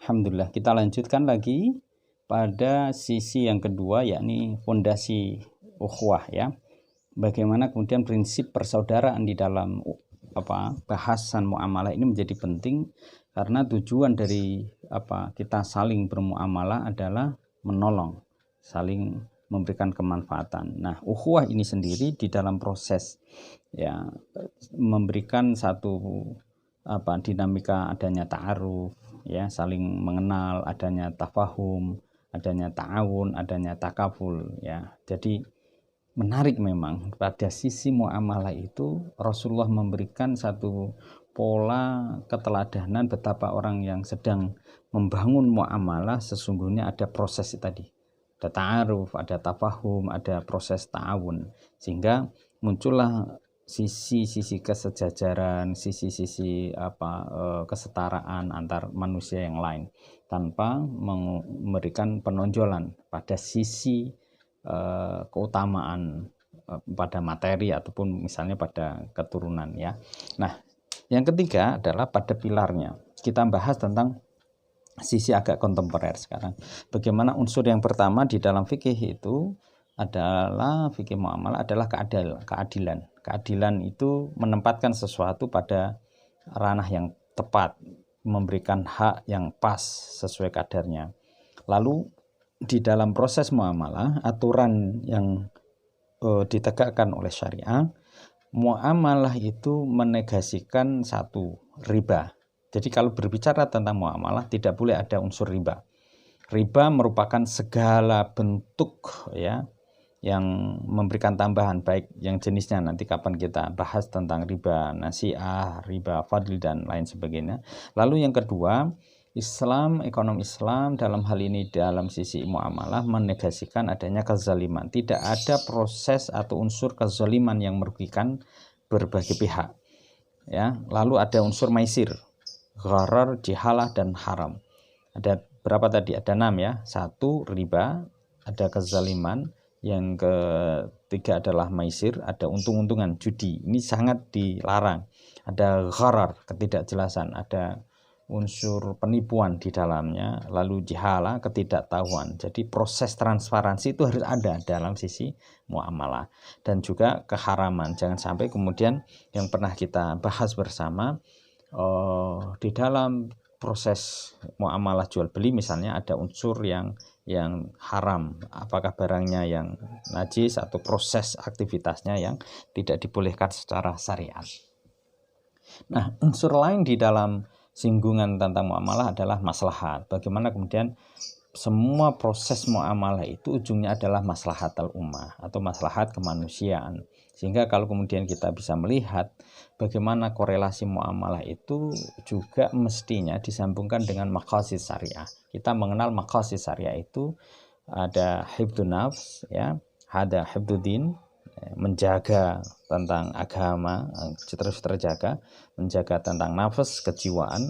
Alhamdulillah, kita lanjutkan lagi pada sisi yang kedua, yakni fondasi ukhuwah ya. Bagaimana kemudian prinsip persaudaraan di dalam bahasan muamalah ini menjadi penting, karena tujuan dari kita saling bermuamalah adalah menolong, saling memberikan kemanfaatan. Nah, ukhuwah ini sendiri di dalam proses ya memberikan satu dinamika adanya ta'aruf ya, saling mengenal, adanya tafahum, adanya ta'awun, adanya takaful ya. Jadi menarik memang pada sisi muamalah itu Rasulullah memberikan satu pola keteladanan betapa orang yang sedang membangun muamalah sesungguhnya ada proses tadi. Ada ta'aruf, ada tafahum, ada proses ta'awun, sehingga muncullah sisi-sisi kesejajaran, sisi-sisi kesetaraan antar manusia yang lain tanpa memberikan penonjolan pada sisi keutamaan pada materi ataupun misalnya pada keturunan ya. Nah, yang ketiga adalah pada pilarnya. Kita bahas tentang sisi agak kontemporer sekarang. Bagaimana unsur yang pertama di dalam fikih itu adalah fikih muamalah adalah keadilan. Keadilan itu menempatkan sesuatu pada ranah yang tepat, memberikan hak yang pas sesuai kadarnya. Lalu di dalam proses muamalah, aturan yang ditegakkan oleh syariah, muamalah itu menegasikan satu, riba. Jadi kalau berbicara tentang muamalah tidak boleh ada unsur riba. Riba merupakan segala bentuk ya yang memberikan tambahan, baik yang jenisnya nanti kapan kita bahas tentang riba nasi'ah, riba fadli dan lain sebagainya. Lalu yang kedua, ekonomi Islam dalam hal ini dalam sisi muamalah menegasikan adanya kezaliman. Tidak ada proses atau unsur kezaliman yang merugikan berbagai pihak. Ya, lalu ada unsur maisir, gharar, jihalah dan haram. Ada berapa tadi? Ada 6 ya. 1 riba, ada kezaliman. Yang ketiga adalah maisir, ada untung-untungan, judi. Ini sangat dilarang. Ada gharar, ketidakjelasan, ada unsur penipuan di dalamnya, lalu jihalah, ketidaktahuan. Jadi proses transparansi itu harus ada dalam sisi muamalah. Dan juga keharaman. Jangan sampai kemudian yang pernah kita bahas bersama, di dalam proses muamalah jual beli misalnya ada unsur yang haram, apakah barangnya yang najis atau proses aktivitasnya yang tidak dibolehkan secara syariat. Nah, unsur lain di dalam singgungan tentang muamalah adalah maslahat. Bagaimana kemudian semua proses muamalah itu ujungnya adalah maslahatul ummah atau maslahat kemanusiaan. Sehingga kalau kemudian kita bisa melihat bagaimana korelasi muamalah itu juga mestinya disambungkan dengan maqasid syariah. Kita mengenal maqasid syariah itu ada hifdzun nafs ya, ada hifdzuddin, menjaga tentang agama terus terjaga, menjaga tentang nafas kejiwaan,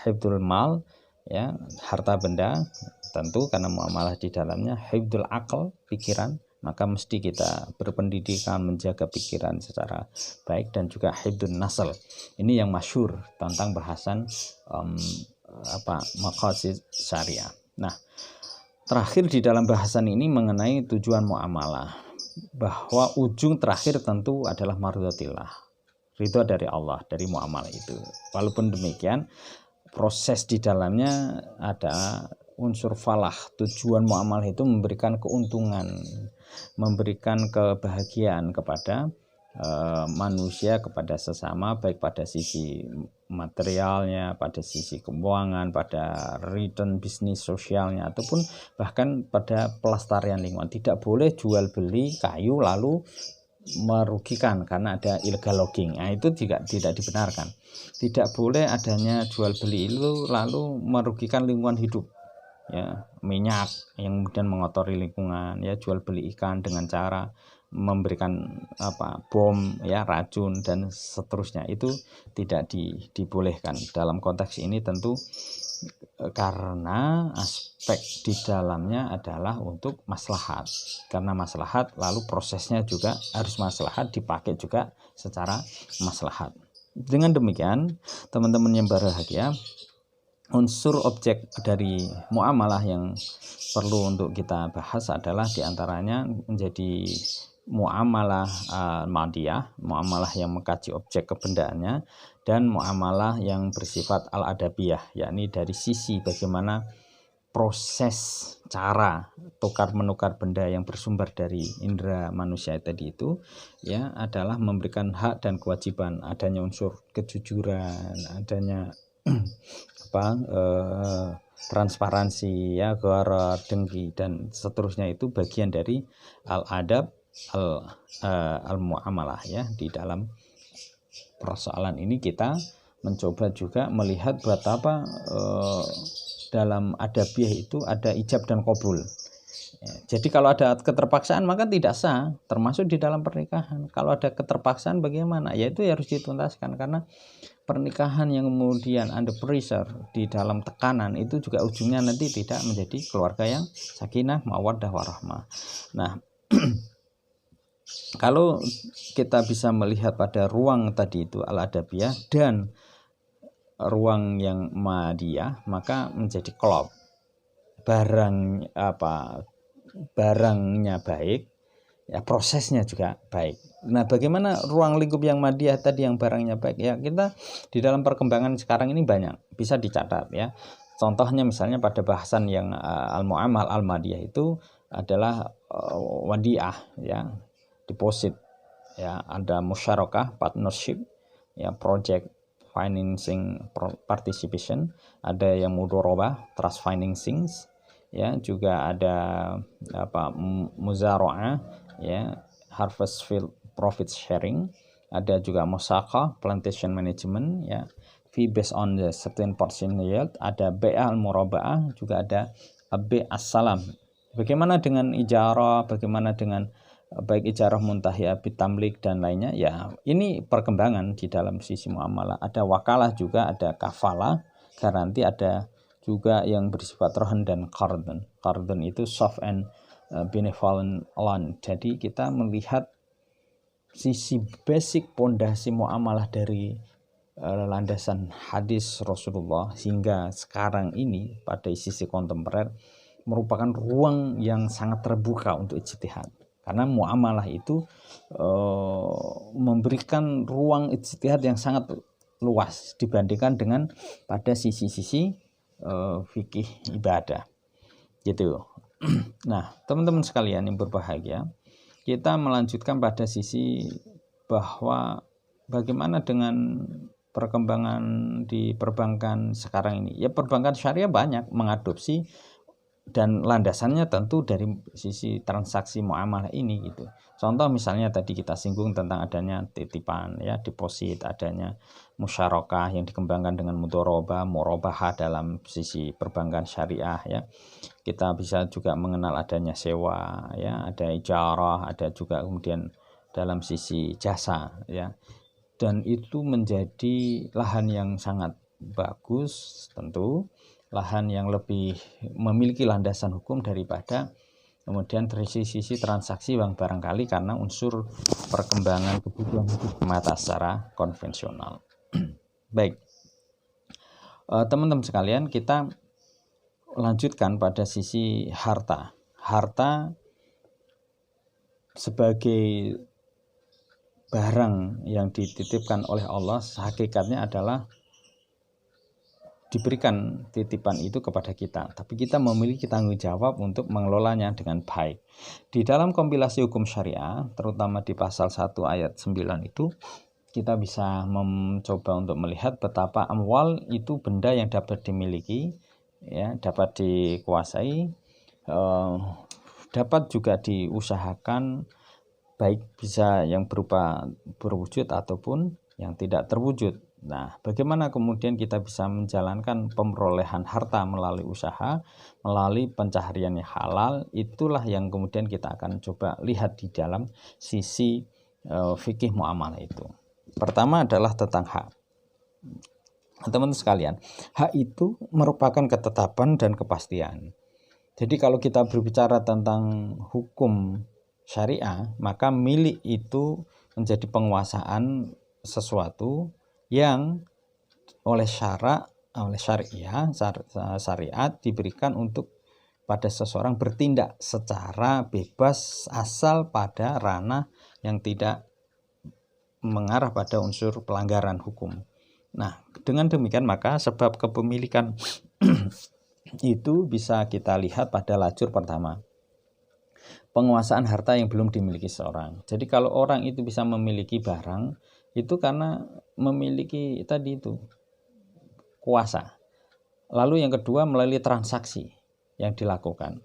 hifdzul mal ya, harta benda tentu karena muamalah di dalamnya, hifdzul aql, pikiran, maka mesti kita berpendidikan menjaga pikiran secara baik, dan juga hifdzun nasl. Ini yang masyhur tentang bahasan maqasid syariah. Nah, terakhir di dalam bahasan ini mengenai tujuan muamalah, bahwa ujung terakhir tentu adalah mardhatillah, ridho dari Allah dari muamalah itu. Walaupun demikian, proses di dalamnya ada unsur falah. Tujuan muamalah itu memberikan keuntungan, memberikan kebahagiaan kepada manusia, kepada sesama, baik pada sisi materialnya, pada sisi keuangan, pada return bisnis sosialnya, ataupun bahkan pada pelestarian lingkungan. Tidak boleh jual beli kayu lalu merugikan karena ada illegal logging. Nah, itu tidak dibenarkan. Tidak boleh adanya jual beli itu lalu merugikan lingkungan hidup. Ya, minyak yang kemudian mengotori lingkungan, ya, jual beli ikan dengan cara memberikan bom ya, racun dan seterusnya, itu tidak dibolehkan. Dalam konteks ini tentu karena aspek di dalamnya adalah untuk maslahat. Karena maslahat lalu prosesnya juga harus maslahat, dipakai juga secara maslahat. Dengan demikian, teman-teman yang berbahagia, unsur objek dari muamalah yang perlu untuk kita bahas adalah diantaranya menjadi muamalah madiyah, muamalah yang mengkaji objek kebendaannya, dan muamalah yang bersifat al-adabiyah, yakni dari sisi bagaimana proses cara tukar menukar benda yang bersumber dari indera manusia tadi itu ya adalah memberikan hak dan kewajiban, adanya unsur kejujuran, adanya transparansi ya, gharar, dengki dan seterusnya, itu bagian dari al-adab al-muamalah ya. Di dalam persoalan ini kita mencoba juga melihat betapa dalam adabiyah itu ada ijab dan qabul. Jadi kalau ada keterpaksaan maka tidak sah, termasuk di dalam pernikahan. Kalau ada keterpaksaan bagaimana? Ya itu harus dituntaskan, karena pernikahan yang kemudian under pressure, di dalam tekanan, itu juga ujungnya nanti tidak menjadi keluarga yang sakinah, mawaddah, warahmah. Nah, kalau kita bisa melihat pada ruang tadi itu al-adabiyah dan ruang yang madiyah, maka menjadi klop. Barangnya baik, ya prosesnya juga baik. Nah, bagaimana ruang lingkup yang madiyah tadi yang barangnya baik? Ya, kita di dalam perkembangan sekarang ini banyak bisa dicatat ya. Contohnya misalnya pada bahasan yang al-muamal al-madiyah itu adalah wadiah ya, deposit ya, ada musyarakah, partnership ya, project financing participation, ada yang mudharabah, trust financing ya, juga ada muzara'ah ya, harvest field profit sharing, ada juga musaqah, plantation management ya, fee based on the certain portion yield, ada bai'ah al-muraba'ah, juga ada bai'ah as-salam. Bagaimana dengan ijarah, bagaimana dengan baik ijarah muntahiyah, bitamlik dan lainnya ya, ini perkembangan di dalam sisi muamalah. Ada wakalah juga, ada kafalah, garansi, ada juga yang bersifat rohan dan qardun. Qardun itu soft and benevolent loan. Jadi kita melihat sisi basic pondasi muamalah dari landasan hadis Rasulullah hingga sekarang ini pada sisi kontemporer merupakan ruang yang sangat terbuka untuk ijtihad. Karena muamalah itu memberikan ruang ijtihad yang sangat luas dibandingkan dengan pada sisi-sisi fikih ibadah gitu. Nah, teman-teman sekalian yang berbahagia, kita melanjutkan pada sisi bahwa bagaimana dengan perkembangan di perbankan sekarang ini. Ya, perbankan syariah banyak mengadopsi dan landasannya tentu dari sisi transaksi muamalah ini gitu. Contoh misalnya tadi kita singgung tentang adanya titipan ya, deposit, adanya musyarakah yang dikembangkan dengan mudharabah, murabahah dalam sisi perbankan syariah ya. Kita bisa juga mengenal adanya sewa ya, ada ijarah, ada juga kemudian dalam sisi jasa ya. Dan itu menjadi lahan yang sangat bagus, tentu lahan yang lebih memiliki landasan hukum daripada kemudian dari sisi transaksi yang barangkali karena unsur perkembangan kebutuhan hidup mata secara konvensional. Baik, teman-teman sekalian, kita lanjutkan pada sisi harta. Harta sebagai barang yang dititipkan oleh Allah, hakikatnya adalah diberikan titipan itu kepada kita, tapi kita memiliki tanggung jawab untuk mengelolanya dengan baik. Di dalam kompilasi hukum syariah, terutama di pasal 1 ayat 9 itu, kita bisa mencoba untuk melihat betapa amwal itu benda yang dapat dimiliki, ya, dapat dikuasai, dapat juga diusahakan, baik bisa yang berupa berwujud ataupun yang tidak terwujud. Nah, bagaimana kemudian kita bisa menjalankan pemerolehan harta melalui usaha, melalui pencaharian yang halal, itulah yang kemudian kita akan coba lihat di dalam sisi fikih muamalah itu. Pertama adalah tentang hak. Teman-teman sekalian, hak itu merupakan ketetapan dan kepastian. Jadi kalau kita berbicara tentang hukum syariah, maka milik itu menjadi penguasaan sesuatu yang oleh syarak oleh syariat diberikan untuk pada seseorang bertindak secara bebas asal pada ranah yang tidak mengarah pada unsur pelanggaran hukum. Nah, dengan demikian maka sebab kepemilikan itu bisa kita lihat pada lajur pertama, penguasaan harta yang belum dimiliki seorang. Jadi kalau orang itu bisa memiliki barang itu karena memiliki tadi itu kuasa. Lalu yang kedua melalui transaksi yang dilakukan.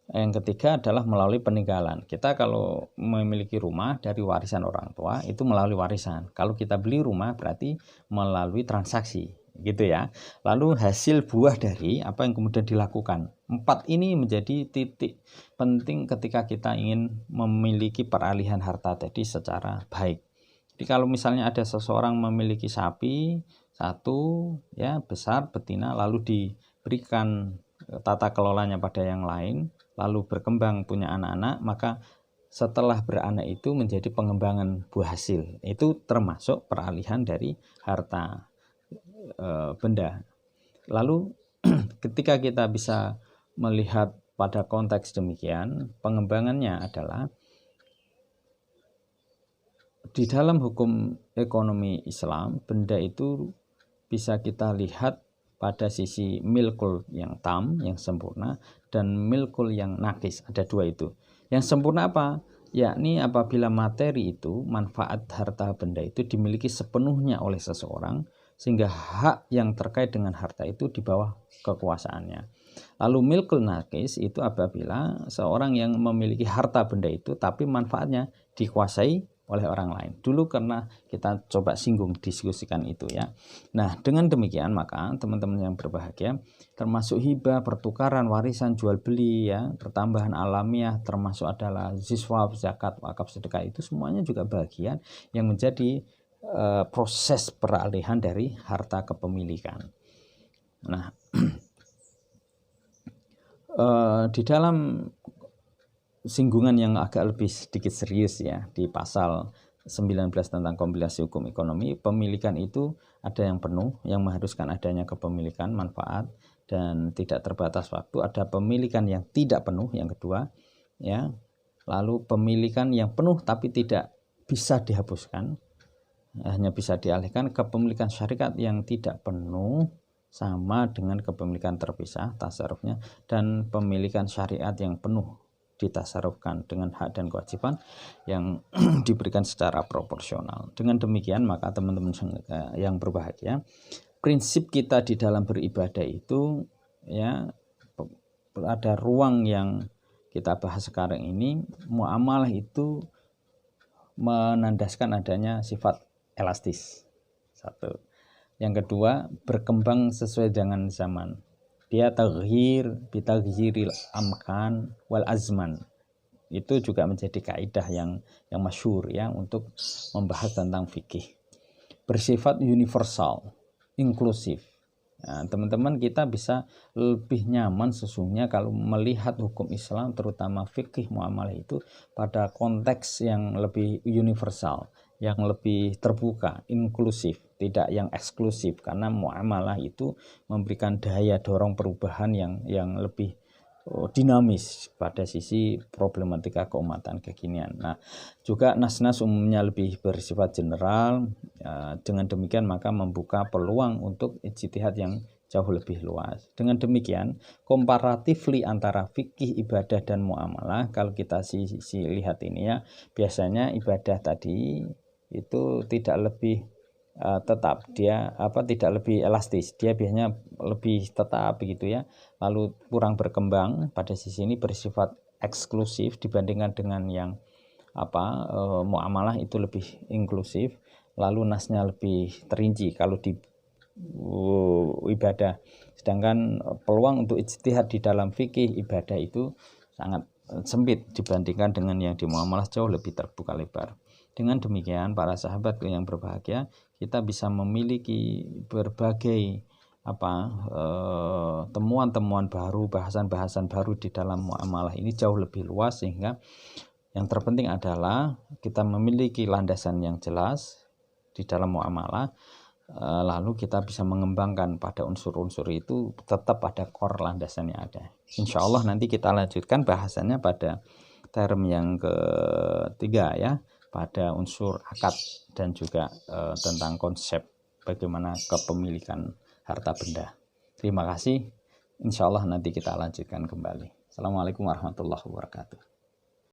Yang ketiga adalah melalui peninggalan. Kita kalau memiliki rumah dari warisan orang tua itu melalui warisan. Kalau kita beli rumah berarti melalui transaksi, gitu ya. Lalu hasil buah dari apa yang kemudian dilakukan. 4 ini menjadi titik penting ketika kita ingin memiliki peralihan harta tadi secara baik. Jadi kalau misalnya ada seseorang memiliki sapi satu ya besar betina lalu diberikan tata kelolanya pada yang lain, lalu berkembang punya anak-anak, maka setelah beranak itu menjadi pengembangan buah hasil. Itu termasuk peralihan dari harta benda. Lalu ketika kita bisa melihat pada konteks demikian, pengembangannya adalah di dalam hukum ekonomi Islam, benda itu bisa kita lihat pada sisi milkul yang tam, yang sempurna, dan milkul yang nakis. Ada dua itu. Yang sempurna apa? Yakni apabila materi itu, manfaat harta benda itu dimiliki sepenuhnya oleh seseorang, sehingga hak yang terkait dengan harta itu di bawah kekuasaannya. Lalu milkul nakis itu apabila seorang yang memiliki harta benda itu, tapi manfaatnya dikuasai oleh orang lain. Dulu karena kita coba singgung diskusikan itu ya. Nah, dengan demikian maka teman-teman yang berbahagia, termasuk hibah, pertukaran, warisan, jual beli ya, pertambahan alamiah, termasuk adalah ziswab, zakat, wakaf, sedekah, itu semuanya juga bagian yang menjadi proses peralihan dari harta kepemilikan. Nah, di dalam singgungan yang agak lebih sedikit serius ya di pasal 19 tentang kompilasi hukum ekonomi, pemilikan itu ada yang penuh yang mengharuskan adanya kepemilikan manfaat dan tidak terbatas waktu, ada pemilikan yang tidak penuh yang kedua ya. Lalu pemilikan yang penuh tapi tidak bisa dihapuskan, hanya bisa dialihkan. Kepemilikan syarikat yang tidak penuh sama dengan kepemilikan terpisah tasarrufnya, dan pemilikan syariat yang penuh ditasarufkan dengan hak dan kewajiban yang diberikan secara proporsional. Dengan demikian maka teman-teman yang berbahagia, prinsip kita di dalam beribadah itu ya ada ruang yang kita bahas sekarang ini, muamalah itu menandaskan adanya sifat elastis. Satu. Yang kedua, berkembang sesuai dengan zaman. Dia taghir bitaghyiril amkan wal azman. Itu juga menjadi kaidah yang masyhur ya untuk membahas tentang fikih. Bersifat universal, inklusif. Nah, teman-teman kita bisa lebih nyaman sesungguhnya kalau melihat hukum Islam terutama fikih muamalah itu pada konteks yang lebih universal, yang lebih terbuka, inklusif, tidak yang eksklusif, karena muamalah itu memberikan daya dorong perubahan yang lebih dinamis pada sisi problematika keumatan kekinian. Nah, juga nas-nas umumnya lebih bersifat general. Dengan demikian maka membuka peluang untuk ijtihad yang jauh lebih luas. Dengan demikian, comparatively antara fikih, ibadah dan muamalah, kalau kita lihat ini ya, biasanya ibadah tadi itu tidak lebih tetap, dia tidak lebih elastis, dia biasanya lebih tetap begitu ya, lalu kurang berkembang. Pada sisi ini bersifat eksklusif dibandingkan dengan yang muamalah itu lebih inklusif, lalu nasnya lebih terinci kalau di ibadah, sedangkan peluang untuk ijtihad di dalam fikih ibadah itu sangat sempit dibandingkan dengan yang di muamalah jauh lebih terbuka lebar. Dengan demikian para sahabat yang berbahagia, kita bisa memiliki berbagai temuan-temuan baru, bahasan-bahasan baru di dalam muamalah ini jauh lebih luas, sehingga yang terpenting adalah kita memiliki landasan yang jelas di dalam muamalah. lalu kita bisa mengembangkan pada unsur-unsur itu tetap pada core landasan yang ada. Insya Allah nanti kita lanjutkan bahasannya pada term yang ketiga ya, pada unsur akad dan juga tentang konsep bagaimana kepemilikan harta benda. Terima kasih. Insya Allah nanti kita lanjutkan kembali. Assalamualaikum warahmatullahi wabarakatuh.